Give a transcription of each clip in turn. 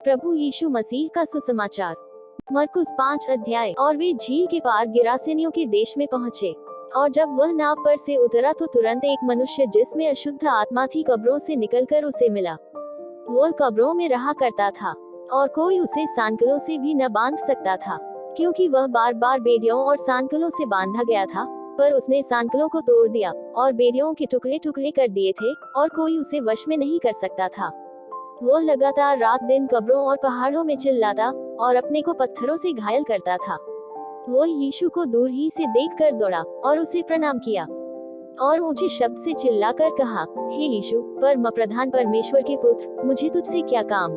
प्रभु यीशु मसीह का सुसमाचार। मरकुस 5 अध्याय। और वे झील के पार गिरासेनियों के देश में पहुँचे। और जब वह नाव पर से उतरा तो तुरंत एक मनुष्य जिसमें अशुद्ध आत्मा थी कब्रों से निकलकर उसे मिला। वह कब्रों में रहा करता था और कोई उसे सांकलों से भी न बांध सकता था, क्योंकि वह बार बार बेड़ियों और सांकलों से बांधा गया था। पर उसने सांकलों को तोड़ दिया और बेड़ियों के टुकड़े टुकड़े कर दिए थे और कोई उसे वश में नहीं कर सकता था। वह लगातार रात दिन कब्रों और पहाड़ों में चिल्लाता और अपने को पत्थरों से घायल करता था। वह यीशु को दूर ही से देखकर दौड़ा और उसे प्रणाम किया और ऊंचे शब्द से चिल्लाकर कहा, हे यीशु, परम प्रधान परमेश्वर के पुत्र, मुझे तुझसे क्या काम?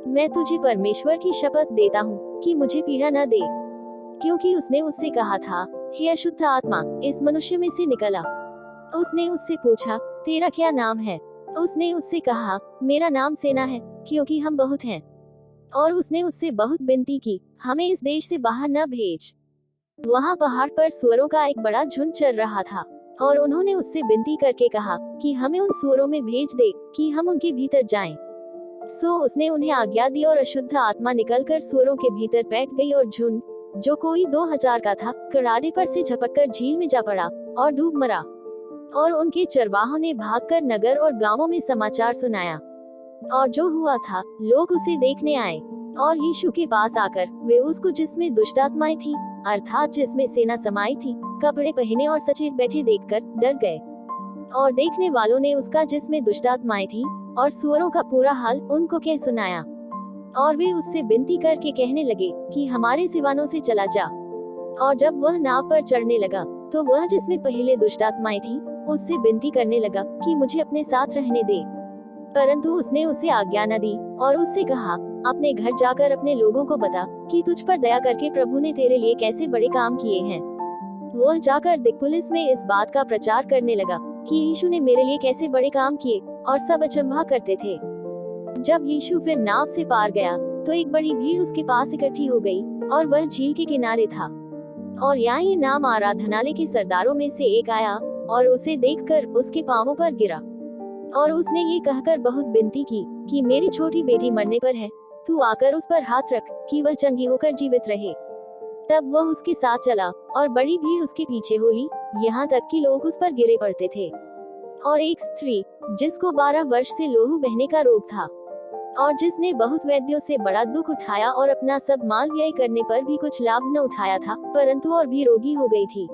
मैं तुझे परमेश्वर की शपथ देता हूँ कि मुझे पीड़ा न दे। क्योंकि उसने उससे कहा था, हे अशुद्ध आत्मा, इस मनुष्य में से निकला। उसने उससे पूछा, तेरा क्या नाम है? उसने उससे कहा, मेरा नाम सेना है, क्योंकि हम बहुत हैं। और उसने उससे बहुत विनती की, हमें इस देश से बाहर न भेज। वहाँ पहाड़ पर सूअरों का एक बड़ा झुंड चल रहा था और उन्होंने उससे विनती करके कहा कि हमें उन सूअरों में भेज दे कि हम उनके भीतर जाएं। सो उसने उन्हें आज्ञा दी और अशुद्ध आत्मा निकलकर सूअरों के भीतर बैठ गई और झुंड, जो कोई 2000 का था, किनारे पर से झपटकर झील में जा पड़ा और डूब मरा। और उनके चरवाहों ने भागकर नगर और गांवों में समाचार सुनाया। और जो हुआ था, लोग उसे देखने आए और यीशु के पास आकर वे उसको, जिसमें दुष्ट आत्माएं थी, अर्थात जिसमें सेना समाई थी, कपड़े पहने और सचेत बैठे देखकर डर गए। और देखने वालों ने उसका, जिसमें दुष्ट आत्माएं थी, और सूअरों का पूरा हाल उनको कह सुनाया। और वे उससे विनती करके कहने लगे कि हमारे सिवानों से चला जा। और जब वह नाव पर चढ़ने लगा तो वह, जिसमें पहले दुष्ट आत्माएं थी, उससे विनती करने लगा कि मुझे अपने साथ रहने दे। परंतु उसने उसे आज्ञा न दी और उससे कहा, अपने घर जाकर अपने लोगों को बता कि तुझ पर दया करके प्रभु ने तेरे लिए कैसे बड़े काम किए हैं। वह जाकर दिक्पुलिस में इस बात का प्रचार करने लगा कि यीशु ने मेरे लिए कैसे बड़े काम किए, और सब अचंभा करते थे। जब यीशु फिर नाव से पार गया तो एक बड़ी भीड़ उसके पास इकट्ठी हो गई और वह झील के किनारे था। और यहाँ नाम आराधनालय के सरदारों में से एक आया और उसे देखकर उसके पांवों पर गिरा। और उसने ये कहकर बहुत विनती की कि मेरी छोटी बेटी मरने पर है, तू आकर उस पर हाथ रख कि वह चंगी होकर जीवित रहे। तब वह उसके साथ चला और बड़ी भीड़ उसके पीछे हो ली, यहाँ तक कि लोग उस पर गिरे पड़ते थे। और एक स्त्री, जिसको 12 वर्ष से लोहू बहने का रोग था और जिसने बहुत वैद्यों से बड़ा दुख उठाया और अपना सब माल व्यय करने पर भी कुछ लाभ न उठाया था, परंतु और भी रोगी हो गई थी,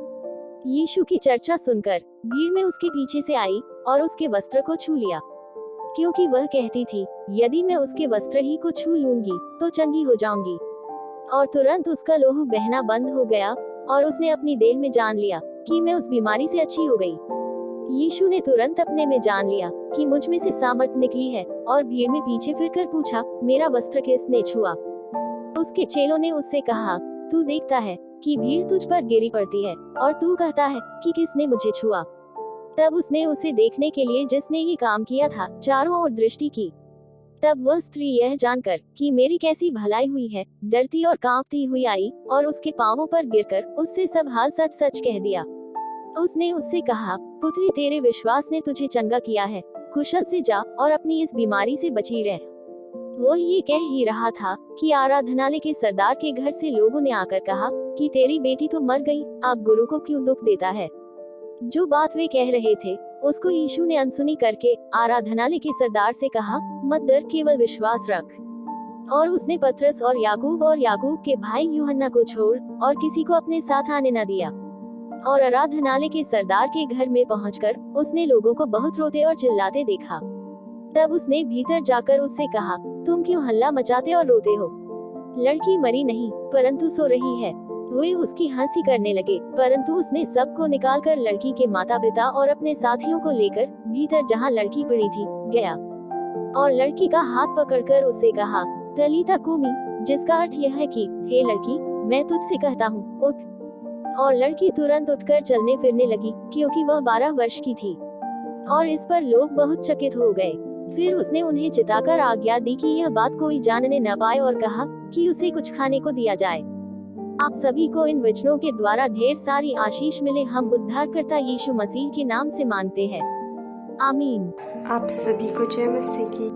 यीशु की चर्चा सुनकर भीड़ में उसके पीछे से आई और उसके वस्त्र को छू लिया, क्योंकि वह कहती थी, यदि मैं उसके वस्त्र ही को छू लूंगी तो चंगी हो जाऊंगी। और तुरंत उसका लोहू बहना बंद हो गया और उसने अपनी देह में जान लिया कि मैं उस बीमारी से अच्छी हो गई। यीशु ने तुरंत अपने में जान लिया कि मुझ में से सामर्थ निकली है और भीड़ में पीछे फिरकर पूछा, मेरा वस्त्र किसने छुआ? उसके चेलों ने उससे कहा, तू देखता है कि भीड़ तुझ पर गिरी पड़ती है और तू कहता है कि किसने मुझे छुआ? तब उसने उसे देखने के लिए, जिसने ये काम किया था, चारों ओर दृष्टि की। तब वह स्त्री यह जानकर कि मेरी कैसी भलाई हुई है, डरती और कांपती हुई आई और उसके पांवों पर गिरकर उससे सब हाल सच सच कह दिया। उसने उससे कहा, पुत्री, तेरे विश्वास ने तुझे चंगा किया है, कुशल से जा और अपनी इस बीमारी से बची रह। वो ये कह ही रहा था कि आराधनालय के सरदार के घर से लोगों ने आकर कहा कि तेरी बेटी तो मर गई, आप गुरु को क्यों दुख देता है? जो बात वे कह रहे थे उसको यीशु ने अनसुनी करके आराधनालय के सरदार से कहा, मत डर, केवल विश्वास रख। और उसने पतरस और याकूब के भाई यूहन्ना को छोड़ और किसी को अपने साथ आने न दिया। और आराधनालय के सरदार के घर में पहुंचकर उसने लोगों को बहुत रोते और चिल्लाते देखा। तब उसने भीतर जाकर उससे कहा, तुम क्यों हल्ला मचाते और रोते हो? लड़की मरी नहीं, परंतु सो रही है। वे उसकी हंसी करने लगे, परंतु उसने सबको निकालकर लड़की के माता पिता और अपने साथियों को लेकर भीतर, जहाँ लड़की पड़ी थी, गया। और लड़की का हाथ पकड़कर उससे कहा, तलीता कूमी, जिसका अर्थ यह है कि हे लड़की, मैं तुझसे कहता हूँ, उठ। और लड़की तुरंत उठकर चलने फिरने लगी, क्योंकि वह 12 वर्ष की थी। और इस पर लोग बहुत चकित हो गए। फिर उसने उन्हें चिताकर आज्ञा दी कि यह बात कोई जानने न पाए और कहा कि उसे कुछ खाने को दिया जाए। आप सभी को इन वचनों के द्वारा ढेर सारी आशीष मिले, हम उद्धारकर्ता यीशु मसीह के नाम से मांगते हैं, आमीन। आप सभी को जय मसीह की।